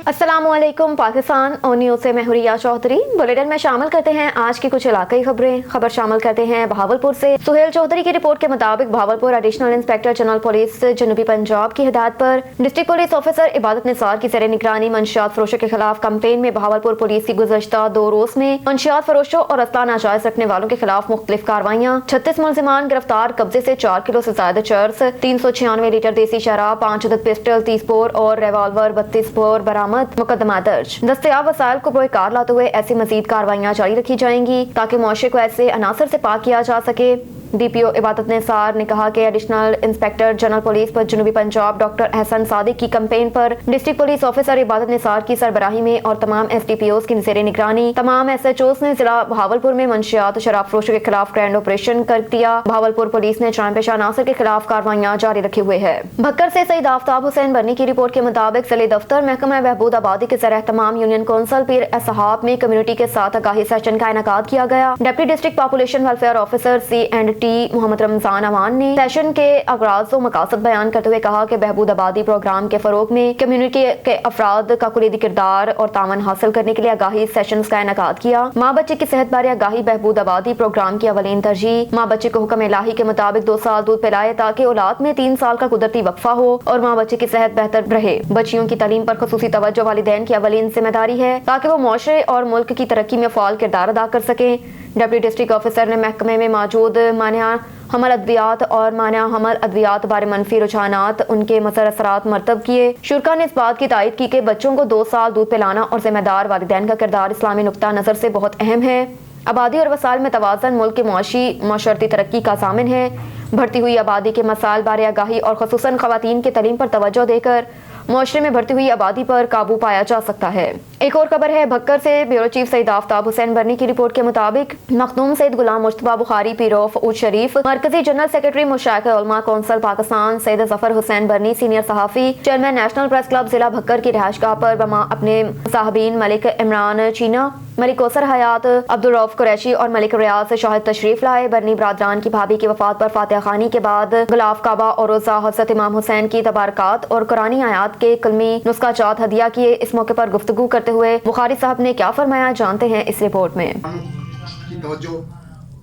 अस्सलाम वालेकुम पाकिस्तान और न्यूज़ से मैं हुरिया चौधरी। बुलेटिन में शामिल करते हैं आज की कुछ इलाकाई खबर शामिल करते हैं बहावलपुर से। सुहेल चौधरी की रिपोर्ट के मुताबिक Bahawalpur additional inspector general police जनूबी पंजाब की हिदायत पर डिस्ट्रिक्ट पुलिस ऑफिसर इबादत निसार की ज़ेर निगरानी मंशियात फरोशों के खिलाफ कैंपेन में बहावलपुर पुलिस की गुज़श्ता 2 रोज़ में मंशियात फरोशों और असला नाजायज रखने वालों के खिलाफ मुख्तलिफ कार्रवाइयाँ, 36 मुलजिमान गिरफ्तार, कब्जे से 4 किलो से ज्यादा चर्स, 396 लीटर देसी शराब, 5 अदद पिस्टल, 30 बोर और रिवाल्वर 32 बोर बरामद। मुकदमा दर्ज। दस्तयाब वसाइल को बरकरार लाते हुए ऐसी मजीद कार्रवाइयाँ जारी रखी जाएंगी ताकि मुआशरे को ऐसे अनासर से पाक किया जा सके। DPO इबादत निसार ने कहा कि एडिशनल इंस्पेक्टर जनरल पुलिस पर जनूबी पंजाब डॉक्टर एहसन सादिक की कैंपेन पर डिस्ट्रिक्ट पुलिस ऑफिसर इबादत निसार की सरबराही में और तमाम SDPOs की ज़ेर निगरानी तमाम SHOs ने जिला बहावलपुर में मंशियात शराब फरोशों के खिलाफ ग्रैंड ऑपरेशन कर दिया। बहावलपुर पुलिस ने चाम पेशा अनासर के खिलाफ कार्रवाइयाँ जारी रखे हुए है। भक्कर से सईद आफ्ताब हुसैन बर्नी की रिपोर्ट के मुताबिक जिले दफ्तर महकमा बहबूद आबादी के ज़रिए तमाम यूनियन कौंसल पीर एसहाब में कम्युनिटी के साथ आगाही सेशन का इनेकाद किया गया। Deputy district population welfare officer C&T Mohammad Ramzan Aman ने सेशन के अगराज व मकासद बयान करते हुए कहा कि बहबूद आबादी प्रोग्राम के फरोग में कम्युनिटी के अफराद का कुलीदी किरदार और तावन हासिल करने के लिए आगाही सेशंस का इनेकाद किया। माँ बच्चे की सेहत बारे आगाही बहबूद आबादी प्रोग्राम की अवलीन तरजीह। माँ बच्चे को हुक्म इलाही के मुताबिक 2 साल दूध पिलाए ताकि औलाद में 3 साल का कुदरती वक्फा हो और माँ बच्चे की सेहत बेहतर रहे। बच्चियों की तालीम पर खसूसी तवज्जो वालिदैन की अवलीन जिम्मेदारी है ताकि वो मुआशरे और मुल्क की तरक्की में फाल किरदार अदा कर सके। डिप्टी डिस्ट्रिक्ट ऑफिसर ने महकमे में मौजूद मानिया हमल अद्वियात और मानिया हमल अद्वियात बारे मनफी रुझानात उनके मसर असरात मरतब किए। शुरा ने इस बात की तायद की कि बच्चों को 2 साल दूध पिलाना और जिम्मेदार वालिदैन का किरदार इस्लामी नुक्ता नज़र से बहुत अहम है। आबादी और वसाइल में तवाज़न मुल्क के मुआशी माशरती तरक्की का ज़ामिन है। बढ़ती हुई आबादी के मसाइल बारे आगाही और खसूसन ख़वातीन की तालीम पर तवज्जो देकर मुआशरे में बढ़ती हुई आबादी पर काबू पाया जा सकता है। एक और खबर है भक्कर से। ब्यूरो चीफ सईद आफ्ताब हुसैन बर्नी की रिपोर्ट के मुताबिक मखदूम सईद गुलाम मुश्तबा बुखारी पीर ऑफ ऊद शरीफ, मरकजी जनरल सेक्रेटरी मुशायख उलमा कौंसल पाकिस्तान सईद जफर हुसैन बर्नी, सीनियर सहाफ़ी, चेयरमैन नेशनल प्रेस क्लब जिला भक्कर की रिहाइशगाह पर बमा अपने साहबीन मलिक इमरान चीना, मलिक कौसर हयात, अब्दुल रऊफ कुरैशी और मलिक रियाज से शाहिद तशरीफ लाए। बर्नी बरादरान की भाभी की वफात पर फातिहा खानी के बाद गुलाफ काबा और रोज़ा हज़रत इमाम हुसैन की तबारकात और कुरानी आयात के कलमी नुस्खा चात हदिया किए। इस मौके पर गुफ्तगू करते हुए बुखारी साहब ने क्या फरमाया, जानते हैं इस रिपोर्ट में। की तवज्जो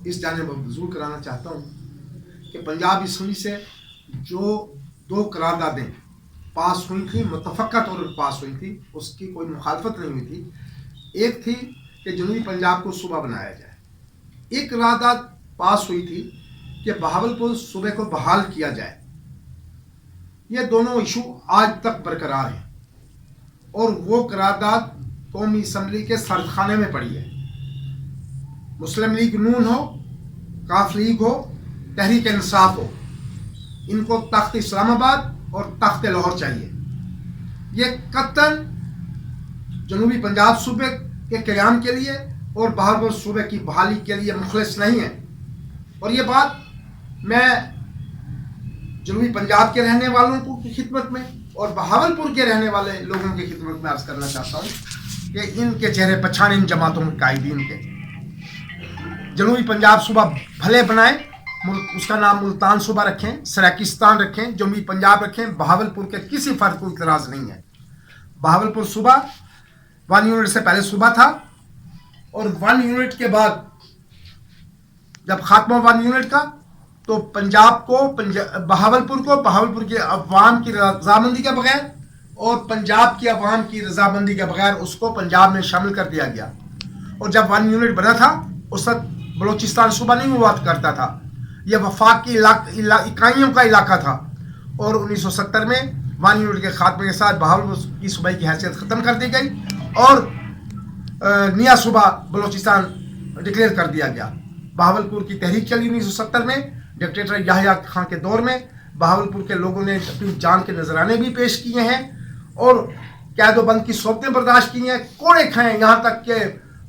इस जानिब मबज़ूल कराना चाहता हूँ कि पंजाब असम्बली से जो 2 करारदादें पास हुई थी, मुतफ़क्का तौर पर पास हुई थी, उसकी कोई मुखालफत नहीं हुई थी। एक थी कि जनूबी पंजाब को सूबा बनाया जाए। एक करारदाद पास हुई थी कि बहावलपुर सूबे को बहाल किया जाए। ये दोनों इशू आज तक बरकरार हैं और वो करारदाद कौमी असम्बली के सरखाने में पड़ी है। मुस्लिम लीग नून हो, काफ लीग हो, तहरीक इंसाफ हो, इनको तख्त इस्लामाबाद और तख्त लाहौर चाहिए। ये कत्तन जनूबी पंजाब सूबे के क़याम के लिए और बहावलपुर सूबे की बहाली के लिए मुखलिस नहीं है। और ये बात मैं जनूबी पंजाब के रहने वालों को की खिदमत में और बहावलपुर के रहने वाले लोगों की खिदमत में अर्ज करना चाहता हूँ कि इनके चेहरे पहचान इन जमातों के कायदीन के। जनूबी पंजाब सूबा भले बनाएं, उसका नाम मुल्तान सूबा रखें, सराकिस्तान रखें, जनूबी पंजाब रखें, बहावलपुर के किसी फर्क को इतराज़ नहीं है। बहावलपुर सूबा 1 यूनिट से पहले सूबा था और 1 यूनिट के बाद जब खात्मा 1 यूनिट का तो पंजाब को बहावलपुर के अवाम की रजामंदी के बगैर और पंजाब की अवाम की रजामंदी के बगैर उसको पंजाब में शामिल कर दिया गया। और जब 1 यूनिट बना था उस वक्त बलोचिस्तान सूबा नहीं हुआ करता था, यह वफाक की इकाइयों का इलाका था। और 1970 में 1 यूनिट के खात्मे के साथ बहावलपुर की सूबाई की हैसियत ख़त्म कर दी गई और नया सूबा बलोचिस्तान डिक्लेयर कर दिया गया। बहावलपुर की तहरीक चली 1970 में। डिक्टेटर याह्या खान के दौर में बहावलपुर के लोगों ने अपनी जान के नजराने भी पेश किए हैं और कैदोबंद की सोबतें बर्दाश्त की हैं, कोड़े खाए। यहाँ तक कि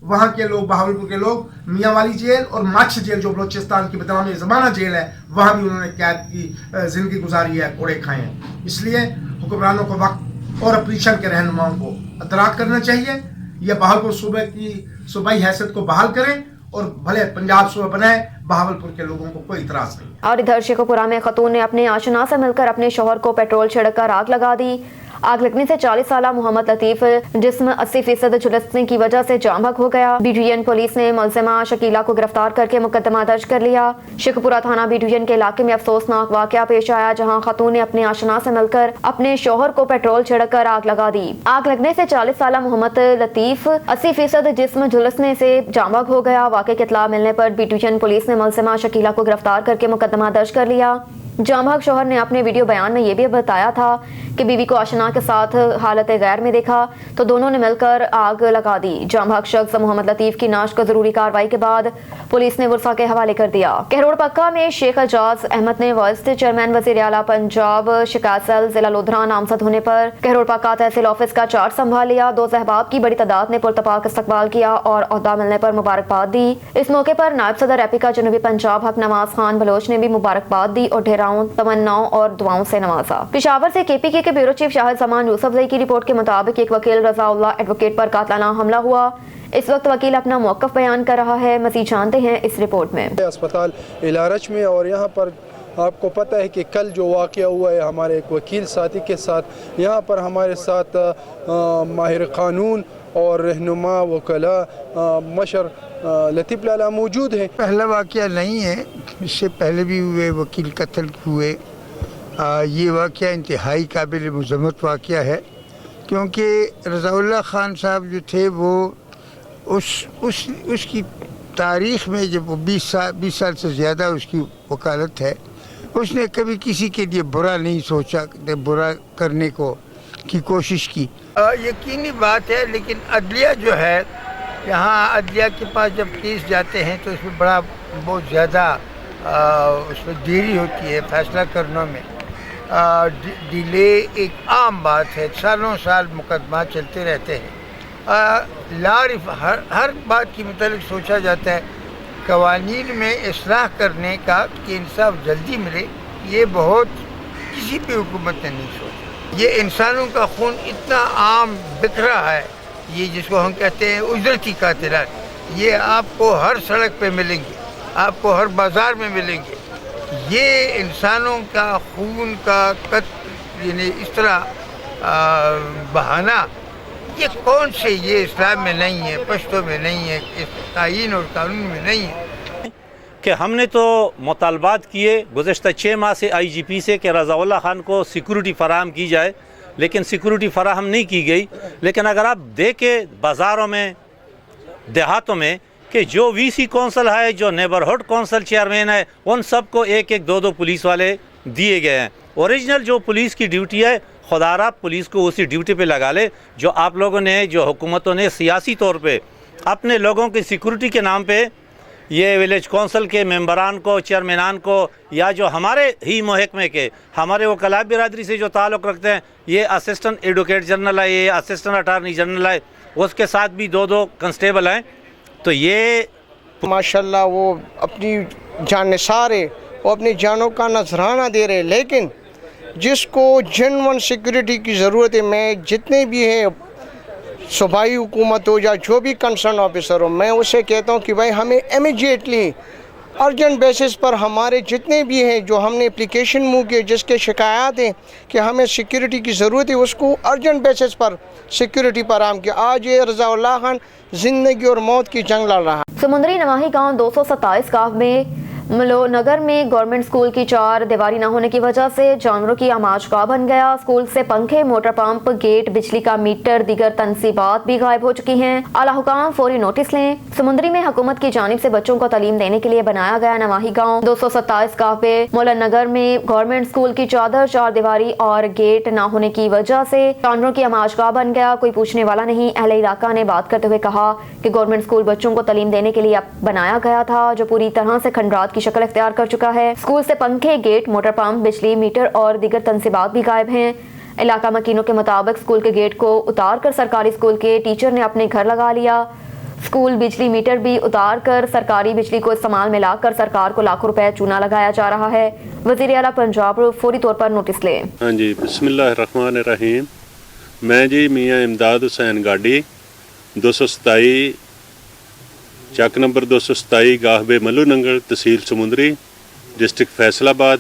वहाँ के लोग, बहावलपुर के लोग, मियाँ वाली जेल और माछ जेल जो बलोचिस्तान की बदनाम ज़माना जेल है, वहाँ भी उन्होंने कैद की ज़िंदगी गुजारी है, कोड़े खाए हैं। इसलिए हुक्मरानों को वक्त और अपोजिशन के रहनुमाओं को अतराक करना चाहिए। यह बहावलपुर सूबे की सूबाई हैसियत को बहाल करें और भले पंजाब सूबा बनाए, बहावलपुर के लोगों को कोई इतराज नहीं। और इधर शेखोपुरा में खतून ने अपने आशना से मिलकर अपने शौहर को पेट्रोल छिड़क कर आग लगा दी। आग लगने से 40 साल मोहम्मद लतीफ जिस्म 80% झुलसने की वजह से जाम बहक हो गया। बी डिवीजन पुलिस ने मुलजिमा शकीला को गिरफ्तार करके मुकदमा दर्ज कर लिया। शेखपुरा थाना बी डिवीजन के इलाके में अफसोसनाक वाकया पेश आया, जहां खातून ने अपने आशना से मिलकर अपने शोहर को पेट्रोल छिड़ककर आग लगा दी। आग लगने से 40 साल मोहम्मद लतीफ 80% जिस्म झुलसने से जाम बहक हो गया। वाकये की इत्तला मिलने पर बी डिवीजन पुलिस ने मुलजिमा शकीला को गिरफ्तार करके मुकदमा दर्ज कर लिया। जाम बहक शोहर ने अपने वीडियो बयान में ये भी बताया था कि बीवी को आशना के साथ हालत गैर में देखा तो दोनों ने मिलकर आग लगा दी। जाम बहक शख्स मोहम्मद लतीफ की नाश को जरूरी कार्रवाई के बाद पुलिस ने वर्षा के हवाले कर दिया। कहरोड़ पक्का में शेख एजाज अहमद ने वाइस चेयरमैन वजीर आला पंजाब शिकायत सेल जिला लोधरा नामजद होने पर कहरोड़ पक्का तहसील ऑफिस का चार्ज संभाल लिया। 2 अहबाब की बड़ी तादाद ने पुरतपाक इस्तकबाल किया और ओहदा मिलने पर मुबारकबाद दी। इस मौके पर नायब सदर एपिका जनूबी पंजाब हक नवाज खान बलोच ने भी मुबारकबाद दी और ढेराओं तमन्नाओं और दुआओं से नवाजा। पेशावर से केपीके के ब्यूरो चीफ शाहिद जमान यूसुफजई की रिपोर्ट के मुताबिक एक वकील रजाउल्लाह एडवोकेट पर कातलाना हमला हुआ। इस वक्त वकील अपना मौक़िफ़ बयान कर रहा है। मज़ीद जानते हैं इस रिपोर्ट में। अस्पताल इलारच में और यहाँ पर आपको पता है कि कल जो वाक़या हुआ है हमारे एक वकील साथी के साथ, यहाँ पर हमारे साथ माहिर क़ानून और रहनुमा वकला मशर लतीफ़ लाला मौजूद हैं। पहला वाक़या नहीं है, इससे पहले भी हुए वकील कत्ल हुए। ये वाक़या इंतहाई काबिल मज़म्मत वाक़या है, क्योंकि रज़ाउल्लाह ख़ान साहब जो थे वो उसकी तारीख़ में जब वो 20 साल से ज़्यादा उसकी वकालत है, उसने कभी किसी के लिए बुरा नहीं सोचा, बुरा करने की कोशिश की। यकीनी बात है, लेकिन अदलिया जो है, यहाँ अदलिया के पास जब केस जाते हैं तो इसमें बहुत ज़्यादा उसमें देरी होती है फैसला करने में। डिले एक आम बात है, सालों साल मुकदमा चलते रहते हैं। हर बात की मुतालिक सोचा जाता है। कवानीन में इस्लाह करने का कि इंसाफ जल्दी मिले, ये बहुत किसी भी हुकूमत ने नहीं सोचा। ये इंसानों का खून इतना आम बिक रहा है, ये जिसको हम कहते हैं उजरती कातिलात, ये आपको हर सड़क पे मिलेंगे, आपको हर बाज़ार में मिलेंगे। ये इंसानों का खून का कत्ल यानी इस तरह बहाना, ये कौन से, ये इस्लाम में नहीं है, पश्तो में नहीं है, इस आईन और कानून में नहीं है। कि हमने तो मुतालबात किए गुज़श्ता 6 माह से IGP से कि रज़ाउल्लाह ख़ान को सिक्योरिटी फ़राहम की जाए, लेकिन सिक्योरिटी फ़राहम नहीं की गई। लेकिन अगर आप देखें बाज़ारों में, देहातों में, कि जो VC कौंसल है, जो नेबरहुड कौंसल चेयरमैन है, उन सबको 1-1, 2-2 पुलिस वाले दिए गए हैं। ओरिजिनल जो पुलिस की ड्यूटी है, खुदारा पुलिस को उसी ड्यूटी पे लगा ले, जो आप लोगों ने, जो हुकूमतों ने सियासी तौर पे अपने लोगों की सिक्योरिटी के नाम पे ये विलेज कौंसल के मेंबरान को, चेयरमैनान को, या जो हमारे ही महकमे के हमारे वकला बिरादरी से जो ताल्लुक़ रखते हैं, ये असिस्टेंट एडवोकेट जनरल है, ये असिस्टेंट अटारनी जनरल है, उसके साथ भी 2-2 कांस्टेबल हैं। तो ये माशाल्लाह वो अपनी जानसार है, वो अपनी जानों का नजराना दे रहे, लेकिन जिसको जेन्युइन सिक्योरिटी की ज़रूरत है, मैं जितने भी हैं सूबाई हुकूमत हो या जो भी कंसर्न ऑफिसर हो, मैं उसे कहता हूँ कि भाई हमें इमीडिएटली अर्जेंट बेसिस पर हमारे जितने भी हैं, जो हमने एप्लीकेशन मूव किए, जिसके शिकायत हैं कि हमें सिक्योरिटी की ज़रूरत है, उसको अर्जेंट बेसिस पर सिक्योरिटी फराहम किया। आज ये रज़ाउल्लाह खान ज़िंदगी और मौत की जंग लड़ रहा है। समुंदरी नवाही गांव 227 गांव में मलो नगर में गवर्नमेंट स्कूल की 4 दीवारी न होने की वजह से जानवरों की आमाजगाह बन गया। स्कूल से पंखे, मोटर पंप, गेट, बिजली का मीटर, दीगर तनसीबात भी गायब हो चुकी हैं। आला हुकाम फौरी नोटिस लें। समुंदरी में हुकूमत की जानिब से बच्चों को तालीम देने के लिए बनाया गया नवाही गांव 227 गांव पे मौलन नगर में गवर्नमेंट स्कूल की चादर, 4 दीवारी और गेट न होने की वजह से जानवरों की आमाजगाह बन गया। कोई पूछने वाला नहीं। अहले इलाका ने बात करते हुए कहा कि गवर्नमेंट स्कूल बच्चों को तालीम देने के लिए बनाया गया था, जो पूरी तरह से खंडरात की शक्ल इख्तियार कर चुका है। स्कूल से पंखे, गेट, मोटर पंप, बिजली मीटर और दीगर तनसीबात भी गायब हैं। इलाका मकीनों के मुताबिक स्कूल के गेट को उतार कर सरकारी स्कूल के टीचर ने अपने घर लगा लिया। स्कूल बिजली मीटर भी उतार कर सरकारी बिजली को इस्तेमाल में लाकर सरकार को लाखों रुपए चूना लगाया जा रहा है। वज़ीर आला पंजाब फौरी तौर पर नोटिस ले। हाँ जी, बिस्मिल्लाहिर्रहमानिर्रहीम। मैं जी मियाँ इमदाद हुसैन गाड़ी 227 चक नंबर 227 गाहबे मल्लू नंगल, तहसील समुंदरी, डिस्ट्रिक्ट फैसलाबाद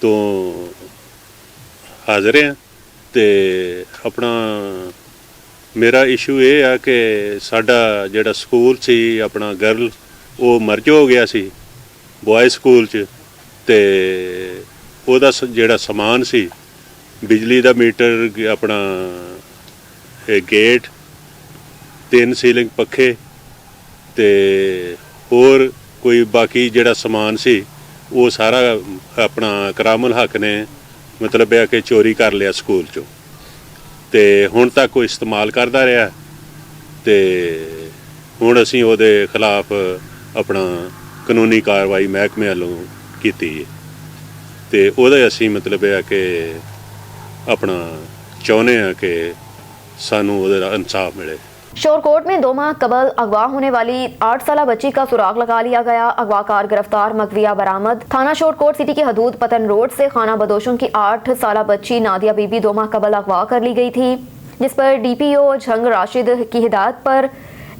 तो हाज़िर हैं। ਤੇ ਆਪਣਾ ਮੇਰਾ ਇਸ਼ੂ ਇਹ ਆ ਕਿ ਸਾਡਾ ਜਿਹੜਾ ਸਕੂਲ ਸੀ ਆਪਣਾ ਗਰਲ ਉਹ ਮਰਜ ਹੋ ਗਿਆ ਸੀ ਬॉय ਸਕੂਲ 'ਚ ਤੇ ਉਹਦਾ ਜਿਹੜਾ ਸਮਾਨ ਸੀ ਬਿਜਲੀ ਦਾ ਮੀਟਰ ਆਪਣਾ ਗੇਟ 3 ਸੀਲਿੰਗ ਪੱਖੇ ਤੇ ਹੋਰ ਕੋਈ ਬਾਕੀ ਜਿਹੜਾ ਸਮਾਨ ਸੀ ਉਹ ਸਾਰਾ ਆਪਣਾ ਕਰਾਮੁਲ ਹੱਕ ਨੇ ਮਤਲਬ ਹੈ ਕਿ ਚੋਰੀ ਕਰ ਲਿਆ ਸਕੂਲ 'ਚੋਂ ਤੇ ਹੁਣ ਤੱਕ ਉਹ ਇਸਤੇਮਾਲ ਕਰਦਾ ਰਿਹਾ ਤੇ ਹੁਣ ਅਸੀਂ ਉਹਦੇ ਖਿਲਾਫ ਆਪਣਾ ਕਾਨੂੰਨੀ ਕਾਰਵਾਈ ਮਹਿਕਮੇ ਵੱਲੋਂ ਕੀਤੀ ਹੈ ਤੇ ਉਹਦਾ ਅਸੀਂ ਮਤਲਬ ਹੈ ਕਿ ਆਪਣਾ ਚਾਹੁੰਦੇ ਹਾਂ ਕਿ ਸਾਨੂੰ ਉਹਦਾ ਇਨਸਾਫ ਮਿਲੇ। शोरकोट में 2 माह कबल अगवा होने वाली 8 साला बच्ची का सुराग लगा लिया गया। अगवाकार गिरफ्तार, मगविया बरामद। थाना शोरकोट सिटी की हदूद पतन रोड से खाना बदोशों की 8 साला बच्ची नादिया बीबी 2 माह कबल अगवा कर ली गई थी, जिस पर DPO झंग राशिद की हिदायत पर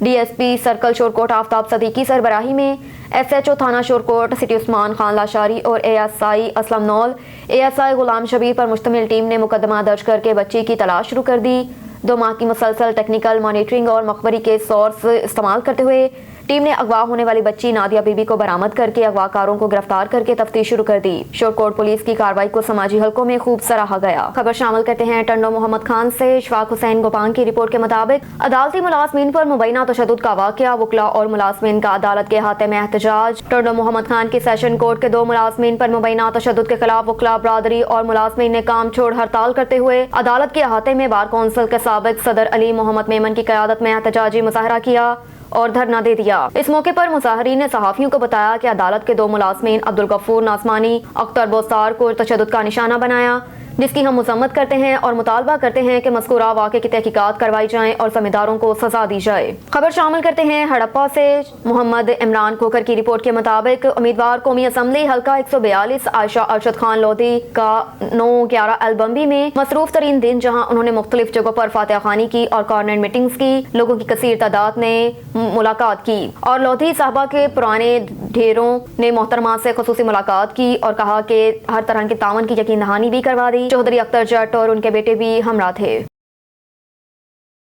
DSP सर्कल शोरकोट आफ्ताब सदीकी सरबराही में SHO थाना शोरकोट सिटी उस्मान खान लाशारी और ASI असलम नौल ASI गुलाम शबीर पर मुश्तमिल टीम ने मुकदमा दर्ज करके बच्ची की तलाश शुरू कर दी। 2 माह की मुसलसल टेक्निकल मॉनिटरिंग और मखबरी के सोर्स इस्तेमाल करते हुए टीम ने अगवा होने वाली बच्ची नादिया बीबी को बरामद करके अगवाकारों को गिरफ्तार करके तफ्तीश शुरू कर दी। शोरकोट पुलिस की कार्रवाई को समाजी हलकों में खूब सराहा गया। खबर शामिल करते हैं टंडो मोहम्मद खान से। इशफाक हुसैन गोपांग की रिपोर्ट के मुताबिक अदालती मुलाजमीन पर मुबैना तशद्दुद का वाकया, वकला और मुलाजमीन का अदालत के अहाते में एहतजाज। टंडो मोहम्मद खान की सेशन कोर्ट के 2 मुलाजमीन पर मुबैना तशद्दुद के खिलाफ वकला बरादरी और मुलाजमीन ने काम छोड़ हड़ताल करते हुए अदालत के अहाते में बार कौंसिल के साबिक सदर अली मोहम्मद मेमन की क़यादत में एहतजाजी मुजाहरा किया और धरना दे दिया। इस मौके पर मुजाहरीन ने सहाफियों को बताया कि अदालत के 2 मुलाजमीन अब्दुल गफूर नासमानी, अख्तर बोस्तार को तशद्दुद का निशाना बनाया, जिसकी हम मजम्मत करते हैं और मुतालबा करते हैं कि मज़कूरा वाक़े की तहकीकात करवाई जाएं और ज़िम्मेदारों को सजा दी जाए। खबर शामिल करते हैं हड़प्पा से। मोहम्मद इमरान खोकर की रिपोर्ट के मुताबिक उम्मीदवार कौमी असम्बली हल्का 142 आयशा अरशद खान लोधी का 9/11 एल्बम्बी में मसरूफ तरीन दिन, जहाँ उन्होंने मुख्तलिफ जगहों पर फातिहा खानी की और कॉर्नर मीटिंग्स की। लोगों की कसीर तादाद ने मुलाकात की और लोधी साहबा के पुराने ढेरों ने मोहतरमा से खुसूसी मुलाकात की और कहा कि हर तरह के तावन की यकीन दहानी भी करवा दी। चौधरी अख्तर जट और उनके बेटे भी हमरा थे।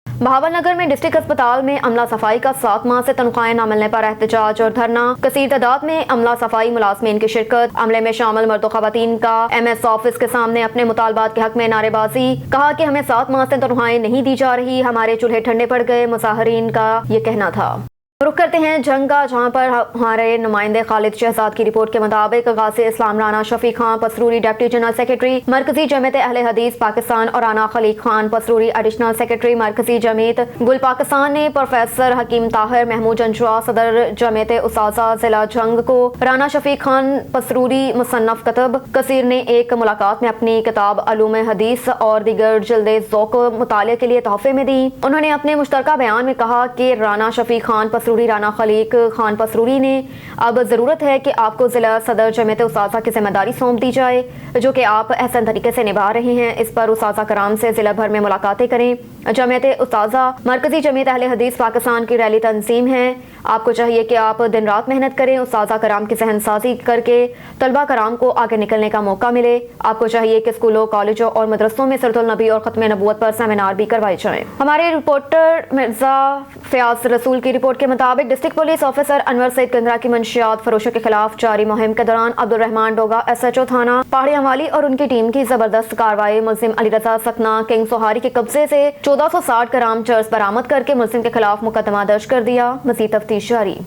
बहावलनगर में डिस्ट्रिक्ट अस्पताल में अमला सफाई का 7 माह से तनख्वाहें न मिलने पर एहतजाज और धरना। कसीर तादाद में अमला सफाई मुलाजमीन की शिरकत। अमले में शामिल मर्द खवातीन का MS ऑफिस के सामने अपने मुतालबात के हक में नारेबाजी। कहा कि हमें 7 माह से तनख्वाहें नहीं दी जा रही, हमारे चूल्हे ठंडे पड़ गए, मुजाहरीन का ये कहना था। रुख करते हैं जंग का, जहाँ पर हमारे नुमाइंदे खालिद शहजाद की रिपोर्ट के मुताबिक गाज़ी इस्लाम Rana Shafiq Khan Pasrori deputy general secretary Markazi Jamiat Ahle Hadith Pakistan और राना खलीक खान पसरूरी एडिशनल सेक्रेटरी मरकजी जमीयत गुल पाकिस्तान ने प्रोफेसर हकीम ताहिर महमूद जंजुआ सदर जमीयत उस्ताज़ा जिला जंग को राना शफीक खान पसरूरी मुसन्नफ कतब कसीर ने एक मुलाकात में अपनी किताब अलूम हदीस और दीगर जिल्दे ज़ौक़ मुताले के लिए तोहफे में दी। उन्होंने अपने मुश्तरका बयान में कहा कि राना शफीक खान पसरूरी राना खलीक खान पसरूरी ने अब ज़रूरत है कि आपको ज़िला सदर जमीयत उस्ताज़ा की जिम्मेदारी सौंप दी जाए, जो कि आप अहसन तरीके से निभा रहे हैं। इस पर उस्ताज़ा कराम से ज़िला भर में मुलाकातें करें। जमीयत उस्ताज़ा मरकज़ी जमीयत अहले हदीस पाकिस्तान की रैली तंजीम है। आपको चाहिए कि आप दिन रात मेहनत करें, उस्ताज़ा कराम की सहनसाजी करके तलबा कराम को आगे निकलने का मौका मिले। आपको चाहिए कि स्कूलों, कॉलेजों और मदरसों में सिरतुल नबी और ख़त्म नबूवत पर सेमिनार भी करवाए जाएँ। हमारे रिपोर्टर मिर्ज़ा फ़याज़ रसूल की रिपोर्ट के मुताबिक district police officer Anwar Saeed Kandra की मंशियात फरोशों के खिलाफ जारी मुहिम के दौरान अब्दुल रहमान डोगा SHO थाना पहाड़ी अवाली और उनकी टीम की जबरदस्त कार्रवाई मुल्जिम अली रजा सकना किंग सोहारी के कब्जे से 1460 ग्राम चर्स बरामद करके मुल्जिम के खिलाफ मुकदमा दर्ज कर दिया। मज़ीद तफ्तीश जारी।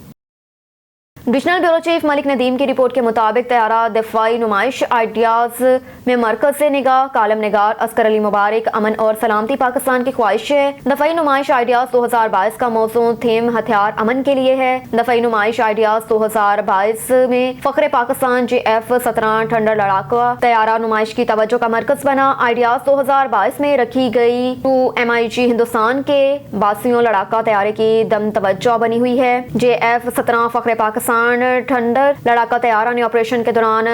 Divisional bureau chief Malik Nadeem की रिपोर्ट के मुताबिक तैयारा दिफाई नुमाइश आइडियाज में मरकज से निगाह कालम निगार अस्कर अली मुबारक अमन और सलामती पाकिस्तान की ख्वाहिश है। दफाई नुमाइश आइडियाज 2022 का मौजू थीम हथियार अमन के लिए है। दफाई नुमाइश आइडियाज 2022 में फख्रे पाकिस्तान JF-17 ठंडर लड़ाका तैयारा नुमाइश की तवज्जो का मरकज बना। आइडियाज 2022 में रखी गई 2 MIG हिंदुस्तान के 82 लड़ाका तैयारे की दम तवज्जो बनी हुई है। JF-17 फख्रे पाकिस्तान पाकिस्तान थंडर लड़ाका तैयारा ने ऑपरेशन के दौरान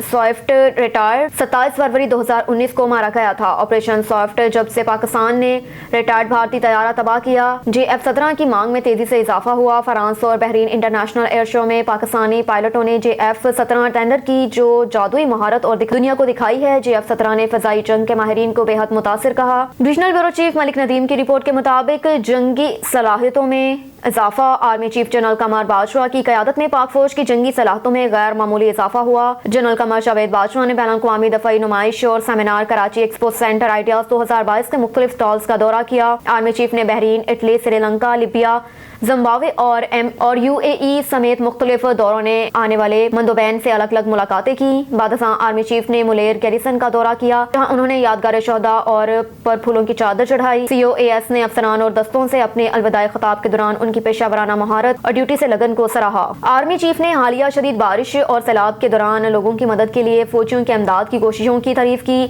स्विफ्ट रिटायर्ड 27 फरवरी 2019 को मारा गया था। ऑपरेशन स्विफ्ट जब से पाकिस्तान ने रिटायर्ड भारतीय तैयारा तबाह किया, JF-17 की मांग में तेजी से इजाफा हुआ। फ्रांस और बहरीन इंटरनेशनल एयर शो में पाकिस्तानी पायलटों ने JF-17 टेंडर की जो जादुई महारत और दुनिया को दिखाई है। JF-17 ने फजाई जंग के माहिरीन को बेहद मुतासिर कहा। Regional bureau chief Malik Nadeem की रिपोर्ट के मुताबिक जंगी सलाहियतों में इजाफा। आर्मी चीफ जनरल कमर बाजवा की क़यादत में पाक फौज की जंगी सलाहियतों में गैर मामूली इजाफा हुआ। जनरल कमर जावेद बाजवा ने बैनुल-अक़वामी दफ़ाई नुमाइश और seminar Karachi expo centre ideas 2022 के मुख्तलिफ स्टॉल्स का दौरा किया। आर्मी चीफ ने Bahrain, Italy, Sri Lanka, Libya, Zimbabwe और UAE समेत मुख्तलिफ दौरों ने आने वाले मंदोबैन से अलग अलग मुलाकातें की। बाद आर्मी चीफ ने मुलेर गैरिसन का दौरा किया, जहां उन्होंने यादगार शहदा और पर फूलों की चादर चढ़ाई। COAS ने अफसरान और दस्तों से अपने अलविदाई खिताब के दौरान उनकी पेशावराना महारत और ड्यूटी से लगन को सराहा। आर्मी चीफ ने हालिया शदीद बारिश और सैलाब के दौरान लोगों की मदद के लिए फौजियों की इमदाद की कोशिशों की तारीफ की।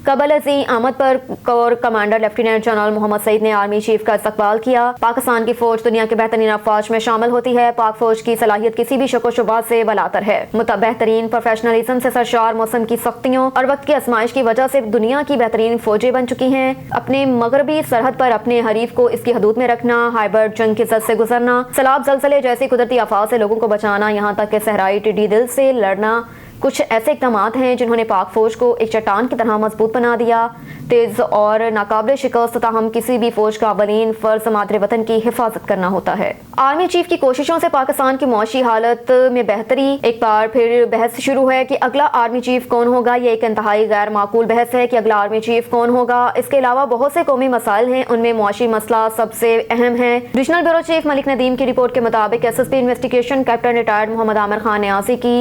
कबल अज़ी आमद पर corps commander lieutenant general Mohammad Saeed ने आर्मी चीफ का इस्तकबाल किया। पाकिस्तान की फौज दुनिया के बेहतरीन अफवाज में शामिल होती है। पाक फौज की सलाहियत किसी भी शक व शुबा से बलातर है। बेहतरीन प्रोफेशनलिज्म से सरशार, मौसम की सख्तियों और वक्त की आजमाइश की वजह से दुनिया की बेहतरीन फौजें बन चुकी हैं। अपने मगरबी सरहद पर अपने हरीफ को इसकी हदूद में रखना, हाइब्रिड जंग की जद से गुजरना, सैलाब, जलजले जैसी कुदरती आफात से लोगों को बचाना, यहाँ तक कि सहराई टिड्डी दिल से लड़ना, कुछ ऐसे इक़दाम हैं जिन्होंने पाक फौज को एक चट्टान की तरह मजबूत बना दिया। तेज और नाकाबिल शिकस्त ताहम किसी भी फौज का अवलीन फर्ज मादरे वतन की हिफाजत करना होता है। आर्मी चीफ की कोशिशों से पाकिस्तान की मुआशी हालत में बेहतरी। एक बार फिर बहस शुरू है कि अगला आर्मी चीफ कौन होगा। ये एक इंतहाई गैर माकूल बहस है कि अगला आर्मी चीफ कौन होगा। इसके अलावा बहुत से कौमी मसाइल हैं, उनमें मुआशी मसला सबसे अहम है। Regional bureau chief Malik Nadeem की रिपोर्ट के मुताबिक SSP investigation captain retired Mohammad Aamir Khan न्यासी की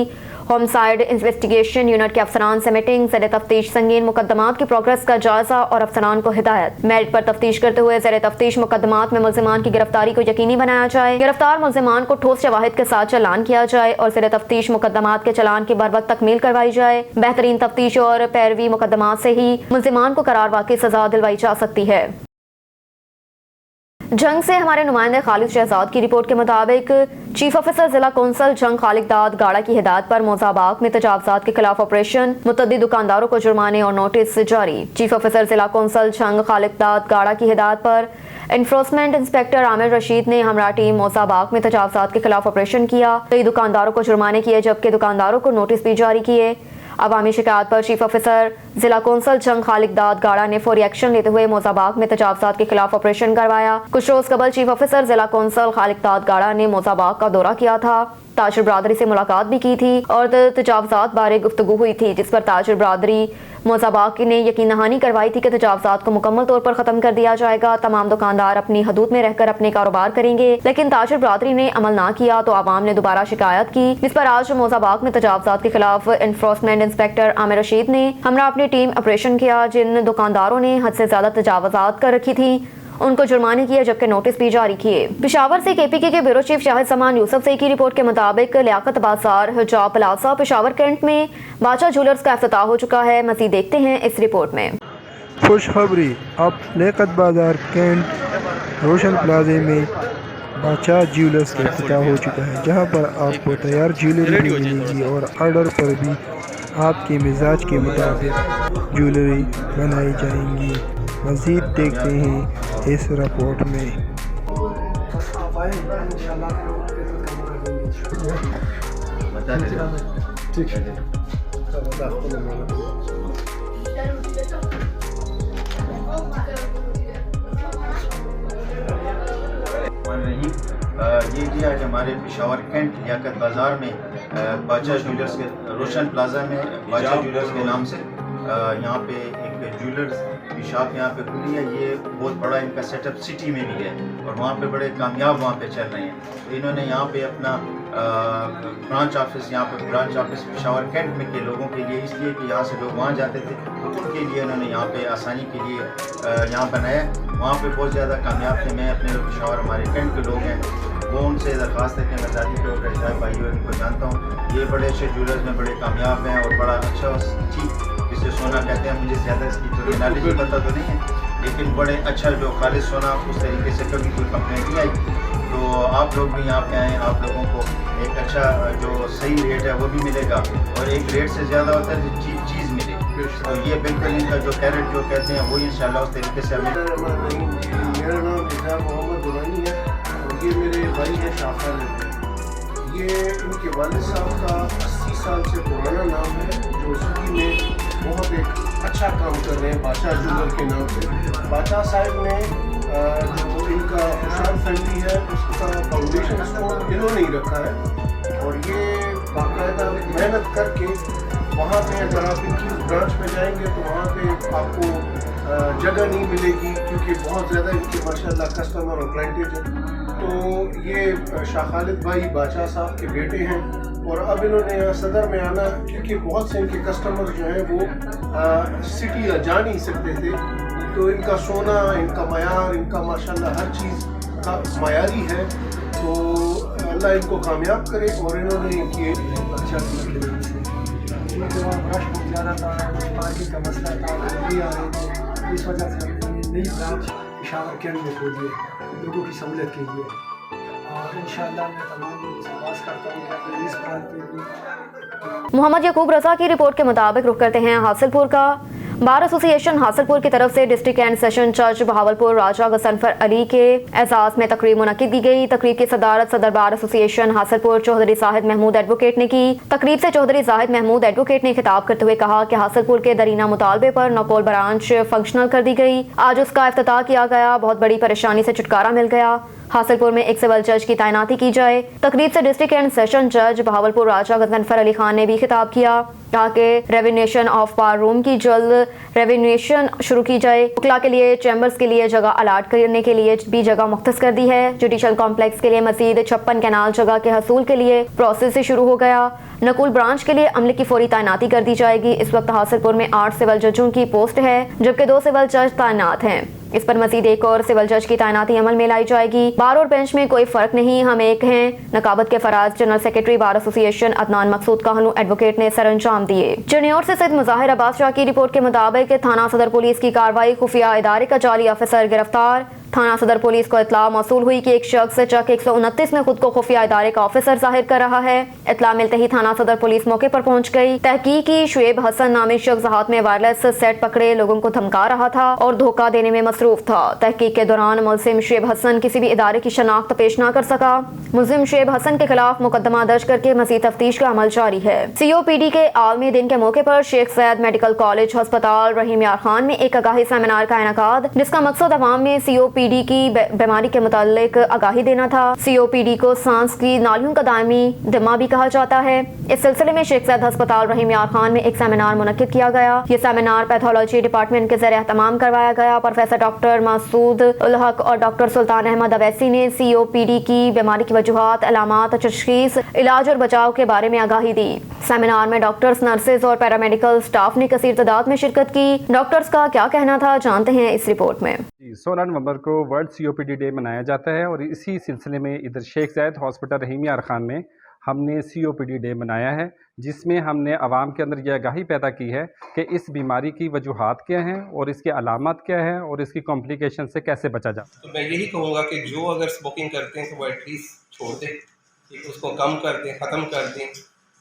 होमसाइड इन्वेस्टिगेशन यूनिट के अफसरान से मीटिंग, ज़ेर तफ्तीश संगीन मुकदमात की प्रोग्रेस का जायजा और अफसरान को हिदायत। मेरिट पर तफ्तीश करते हुए ज़ेर तफ्तीश मुकदमात में मुल्ज़िमान की गिरफ्तारी को यकीनी बनाया जाए। गिरफ्तार मुल्ज़िमान को ठोस शवाहिद के साथ चालान किया जाए और ज़ेर तफ्तीश मुकदमात के चालान की बर वक्त तकमील करवाई जाए। बेहतरीन तफ्तीश और पैरवी मुकदमात से ही मुल्ज़िमान को करार वाक़ई सजा दिलवाई जा सकती है। जंग से हमारे नुमाइंदे खालिद शहजाद की रिपोर्ट के मुताबिक चीफ ऑफिसर जिला कौंसल जंग खालिद दाद गाड़ा की हिदायत पर मोजाबाग में तजावजात के खिलाफ ऑपरेशन, मुतअद्दिद दुकानदारों को जुर्माने और नोटिस जारी। चीफ ऑफिसर जिला कौंसल जंग खालिद दाद गाड़ा की हिदायत पर एनफोर्समेंट इंस्पेक्टर आमिर रशीद ने हमरा टीम मोजाबाग में तजावजात के खिलाफ ऑपरेशन किया। कई दुकानदारों को जुर्माने किए जबकि दुकानदारों को नोटिस भी जारी किए। अवामी शिकायत पर चीफ ऑफिसर जिला कौंसल जंग खालिद दाद गाड़ा ने फौरी एक्शन लेते हुए मोजाबाग में तजावजात के खिलाफ ऑपरेशन करवाया। कुछ रोज कबल चीफ ऑफिसर जिला कौंसल खालिद दाद गाड़ा ने मोजाबाग का दौरा किया था। ताजिर बरादरी से मुलाकात भी की थी और तजावजात बारे गुफ्तगू हुई थी, जिस पर ताजिर बरादरी मोजाबाग ने यकीन दहानी करवाई थी कि तजावजात को मुकम्मल तौर पर खत्म कर दिया जाएगा। तमाम दुकानदार अपनी हदूद में रहकर अपने कारोबार करेंगे, लेकिन ताजिर बरादरी ने अमल ना किया तो आवाम ने दोबारा शिकायत की, जिस पर आज मोजाबाग में तजावजात के खिलाफ एनफोर्समेंट इंस्पेक्टर आमिर रशीद ने हमरा अपनी टीम ऑपरेशन किया। जिन दुकानदारों ने हद से ज्यादा तजावजात कर रखी थी उनको जुर्माने किए जबकि नोटिस भी जारी किए। पेशावर से KPK के ब्यूरो चीफ शाहिद समान यूसुफ से की रिपोर्ट के मुताबिक लियाकत बाजार हिजाब प्लाजा पेशावर कैंट में बादशाह ज्वेलर्स का इफ्तिताह हो चुका है। मज़ीद देखते हैं इस रिपोर्ट में। खुशखबरी, अब लियाकत बाजार कैंट रोशन प्लाजे में बादशाह ज्वेलर्स का इफ्तिताह हो चुका है, जहां पर आपको तैयार ज्वेलरी भी मिलेगी और ऑर्डर पर भी आपके मिजाज के मुताबिक ज्वेलरी बनाई जाएंगी। मज़ीद देखते हैं इस रिपोर्ट में। ये जी आज हमारे पेशावर कैंट लियाकत बाज़ार में बादशाह ज्वेलर्स के रोशन प्लाजा में बादशाह ज्वेलर्स के नाम से यहाँ पे एक ज्वेलर्स की शॉप यहाँ पे खुली है। ये बहुत बड़ा इनका सेटअप सिटी में भी है और वहाँ पे बड़े कामयाब वहाँ पे चल रहे हैं। तो इन्होंने यहाँ पे अपना ब्रांच ऑफिस पेशावर कैंट में के लोगों के लिए, इसलिए कि यहाँ से लोग वहाँ जाते थे तो उनके लिए उन्होंने यहाँ पे आसानी के लिए यहाँ बनाया। वहाँ पे बहुत ज़्यादा कामयाब थे। मैं अपने लोग पेशावर हमारे कैंट के लोग हैं वो उनसे दरख्वास्त है कि मैं ज़ाती तौर पर इजाज़ भाई और इनको जानता हूँ। ये बड़े अच्छे ज्वेलर्स में बड़े कामयाब हैं और बड़ा अच्छा ठीक जिसे सोना कहते हैं, मुझे ज़्यादा इसकी थोड़ी नॉलेज भी पता तो नहीं है, लेकिन बड़े अच्छा जो खालिद सोना उस तरीके से कभी कोई कंप्लेंट नहीं आई। तो आप लोग भी यहाँ पे आएँ, आप लोगों को एक अच्छा जो सही रेट है वो भी मिलेगा और एक रेट से ज़्यादा होता है जो चीज़ मिले। तो ये बिल्कुल इनका जो कैरेट जो कहते हैं वही इंशाल्लाह उस तरीके से हमें। मेरा नाम निज़ाम मोहम्मद दुरानी है और ये मेरे भाई हैं शाफर। ये इनके वालिद साहब का 80 साल से पुराना नाम है जो सिटी में बहुत एक अच्छा काम कर रहे हैं बादशाह जूलर के नाम से। बादशाह साहब ने जो इनका खुशहाल फैमिली है उसका फाउंडेशन स्टोन इन्होंने ही रखा है और ये बाकायदा मेहनत करके वहाँ पे अगर आप इनकी ब्रांच में जाएंगे तो वहाँ पे आपको जगह नहीं मिलेगी क्योंकि बहुत ज़्यादा इनके माशाल्लाह कस्टमर और क्लाइंटेज है। तो ये शाह खालिद भाई बादशाह साहब के बेटे हैं और अब इन्होंने यहाँ सदर में आना क्योंकि बहुत से इनके कस्टमर जो हैं वो सिटी जा नहीं सकते थे, तो इनका सोना, इनका मयार, इनका माशाल्लाह हर चीज़ का मयारी है। तो अल्लाह इनको कामयाब करे और इन्होंने इनकी अच्छा रश बहुत ज़्यादा था, पार्किंग का मसला था, नहीं आ रहे थे, इस वजह से नई ब्रांच पेशावर कैंट में खोली है लोगों की सहूलत के लिए। और इंशाअल्लाह मैं तमाम लोगों से आवाज़ करता हूँ कि अपने इस ब्रांच पे भी। मोहम्मद यकूब रज़ा की रिपोर्ट के मुताबिक रुख करते हैं हासिलपुर का। बार एसोसिएशन हासिलपुर की तरफ से डिस्ट्रिक्ट एंड सेशन जज बहावलपुर राजा गसनफर अली के एजाज़ में तकरीब मुनक्किद की गई। तकरीब की सदारत सदर bar association Hasilpur Chaudhry Zahid Mahmood advocate ने की। तकरीब से चौधरी जाहिद महमूद एडवोकेट ने खिताब करते हुए कहा कि हासिलपुर के दरीना मुतालबे पर नकोल ब्रांच फंक्शनल कर दी गई। आज उसका इफ्तिताह किया गया। बहुत बड़ी परेशानी से छुटकारा मिल गया। हासिलपुर में एक सिविल जज की तैनाती की जाए। तकरीब से डिस्ट्रिक्ट एंड सेशन जज बहावलपुर राजा गसनफर अली खान ने भी खिताब किया। कहा कि रेवेन्यूएशन ऑफ पार रूम की जल्द रेवेन्यूएशन शुरू की जाए। वकला के लिए चैम्बर्स के लिए जगह अलाट करने के लिए भी जगह मुख्तस कर दी है। जुडिशल कॉम्प्लेक्स के लिए मजीद 56 कैनाल जगह के हसूल के लिए प्रोसेस से शुरू हो गया। नकुल ब्रांच के लिए अमले की फौरी तैनाती कर दी जाएगी। इस वक्त हासिलपुर में 8 सिविल जजों की पोस्ट है जबकि 2 सिविल जज तैनात हैं। इस पर मजीद एक और सिविल जज की तैनाती अमल में लाई जाएगी। बार और बेंच में कोई फर्क नहीं, हम एक हैं। नकाबत के फराज general secretary bar association Adnan Maqsood Kahloon advocate ने सरअंजाम दिए। चनियोर से सैयद मुजाहिर अब्बास शाह की रिपोर्ट के मुताबिक थाना सदर पुलिस की कार्रवाई, खुफिया इदारे का जाली अफसर गिरफ्तार। थाना सदर पुलिस को इतला मौसूल हुई कि एक शख्स चक 129 में खुद को खुफिया इदारे का ऑफिसर जाहिर कर रहा है। इतला मिलते ही थाना सदर पुलिस मौके पर पहुंच गई। तहकीकी शुएब हसन नामी शख्स हाथ में वायरलेस सेट पकड़े लोगों को धमका रहा था और धोखा देने में मसरूफ था। तहकीक के दौरान मुलजिम शुएब हसन किसी भी इदारे की शनाख्त पेश न कर सका। मुलजिम शुएब हसन के खिलाफ मुकदमा दर्ज करके मजीद तफ्तीश का अमल जारी है। COPD के आलमी दिन के मौके पर शेख सैयद मेडिकल कॉलेज अस्पताल रहीम यार खान में एक आगाही सेमिनार का इनेकाद, जिसका मकसद अवाम में COPD की बीमारी के मुतालिक आगाही देना था। COPD को सांस की नालियों का दायमी दमा भी कहा जाता है। इस सिलसिले में शेख सैयद अस्पताल रहीम यार खान में एक सेमिनार मुनक्किद किया गया। ये सेमिनार पैथोलॉजी डिपार्टमेंट के ज़रिए एहतमाम करवाया गया। प्रोफेसर डॉक्टर मासूद उल हक और डॉक्टर सुल्तान अहमद अवैसी ने COPD की बीमारी की वजूहात, अलामात, तशखीस, इलाज और बचाव के बारे में आगाही दी। सेमिनार में डॉक्टर्स, नर्सेज और पैरामेडिकल स्टाफ ने कसीर तादाद में शिरकत की। डॉक्टर्स का क्या कहना था, जानते हैं इस रिपोर्ट में। 16 नवंबर को वर्ल्ड COPD डे मनाया जाता है और इसी सिलसिले में इधर शेख ज़ायद हॉस्पिटल रहीम यार खान में हमने COPD डे मनाया है, जिसमें हमने आवाम के अंदर यह आगाही पैदा की है कि इस बीमारी की वजूहात क्या हैं और इसकी अलामत क्या है और इसकी कॉम्प्लिकेशन से कैसे बचा जाए। तो मैं यही कहूँगा कि जो अगर स्मोकिंग करते हैं तो वो एटलीस्ट छोड़ दें, उसको कम कर दें, ख़त्म कर दें।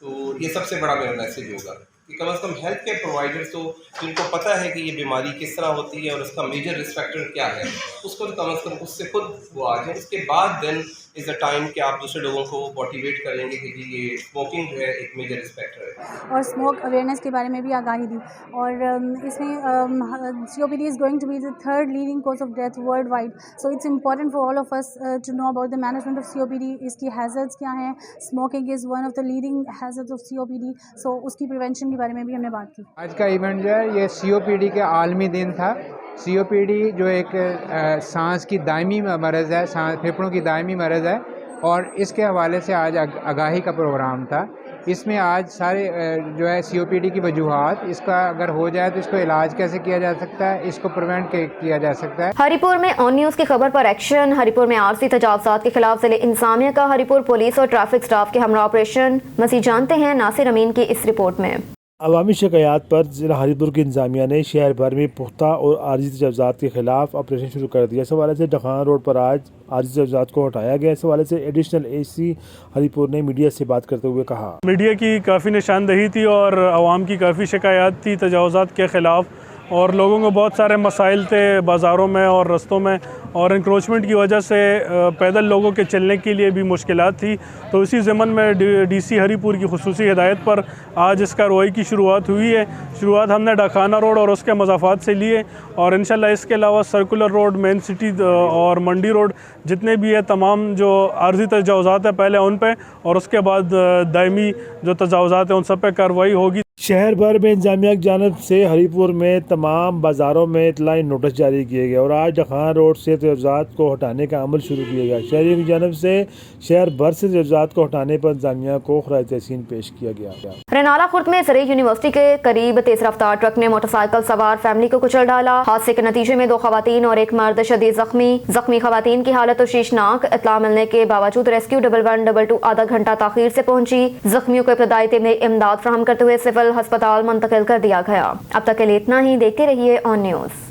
तो ये सबसे बड़ा मेरा मैसेज होगा कि कम से कम हेल्थ केयर प्रोवाइडर्स तो जिनको पता है कि ये बीमारी किस तरह होती है और उसका मेजर रिस्क फैक्टर क्या है, उसको तो कम से कम उससे खुद वो आ जाए। उसके बाद देन इज़ द टाइम कि आप दूसरे लोगों को मोटिवेट करेंगे कि जी ये स्मोकिंग जो है एक मेजर रिस्क फैक्टर है। और स्मोक अवेयरनेस के बारे में भी आगाही दी। और इसमें COPD is going to be the 3rd leading cause of death world wide. So it's important for all of us to know about the management of COPD, इसकी hazards क्या हैं। Smoking is one of the leading hazards of COPD, so उसकी prevention के बारे में भी हमने बात की। आज का इवेंट जो है ये COPD के आलमी दिन था। COPD जो एक सांस की दायमी मरज़ है, फेफड़ों की दायमी मरज़ है और इसके हवाले से आज आगाही का प्रोग्राम था। इसमें आज सारे जो है COPD की वजूहात, इसका अगर हो जाए तो इसको इलाज कैसे किया जा सकता है, इसको प्रिवेंट किया जा सकता है। हरिपुर में ऑन न्यूज़ की खबर पर एक्शन। हरिपुर में आरसी तजावुज़ात के खिलाफ जिले इंतज़ामिया का हरिपुर पुलिस और ट्रैफिक स्टाफ के हमरा ऑपरेशन। मज़ीद जानते हैं नासिर अमीन की इस रिपोर्ट में। عوامی شکایات پر ضلع ہریپور کی انتظامیہ نے شہر بھر میں پختہ اور عارضی تجاوزات کے خلاف آپریشن شروع کر دیا۔ اس حوالے سے ڈکان روڈ پر آج عارضی تجاوزات کو ہٹایا گیا۔ اس حوالے سے ایڈیشنل اے سی ہریپور نے میڈیا سے بات کرتے ہوئے کہا، میڈیا کی کافی نشاندہی تھی اور عوام کی کافی شکایات تھی تجاوزات کے خلاف، اور لوگوں کو بہت سارے مسائل تھے بازاروں میں اور رستوں میں، اور انکروچمنٹ کی وجہ سے پیدل لوگوں کے چلنے کے لیے بھی مشکلات تھی۔ تو اسی ضمن میں ڈی سی ہریپور کی خصوصی ہدایت پر آج اس کارروائی کی شروعات ہوئی ہے۔ شروعات ہم نے ڈاکانہ روڈ اور اس کے مضافات سے لیے، اور انشاءاللہ اس کے علاوہ سرکولر روڈ، مین سٹی اور منڈی روڈ جتنے بھی ہے تمام جو عارضی تجاوزات ہیں پہلے ان پہ، اور اس کے بعد دائمی جو تجاوزات ہیں ان سب پہ کارروائی ہوگی۔ شہر بھر میں انتظامیہ کی جانب سے ہریپور میں تمام بازاروں میں اطلاعی نوٹس جاری کیے گئے اور آج ڈکان روڈ سے تجاوزات کو ہٹانے کا عمل شروع کیا گیا۔ شہریوں کی جانب سے شہر بھر سے تجاوزات کو ہٹانے پر انتظامیہ کو خراج تحسین پیش کیا گیا۔ رینالہ خرد میں زرعی یونیورسٹی کے قریب تیز رفتار ٹرک نے موٹر سائیکل سوار فیملی کو کچل ڈالا۔ حادثے کے نتیجے میں 2 خواتین اور 1 مرد شدید زخمی خواتین کی حالت تشویشناک۔ اطلاع ملنے کے باوجود ریسکیو 1112 آدھا گھنٹہ تاخیر سے پہنچی۔ زخمیوں کو ابتدائی طبی امداد فراہم کرتے ہوئے سول ہسپتال منتقل کر دیا گیا۔ اب تک کے لیے اتنا ہی، دیکھتے رہیے آن نیوز۔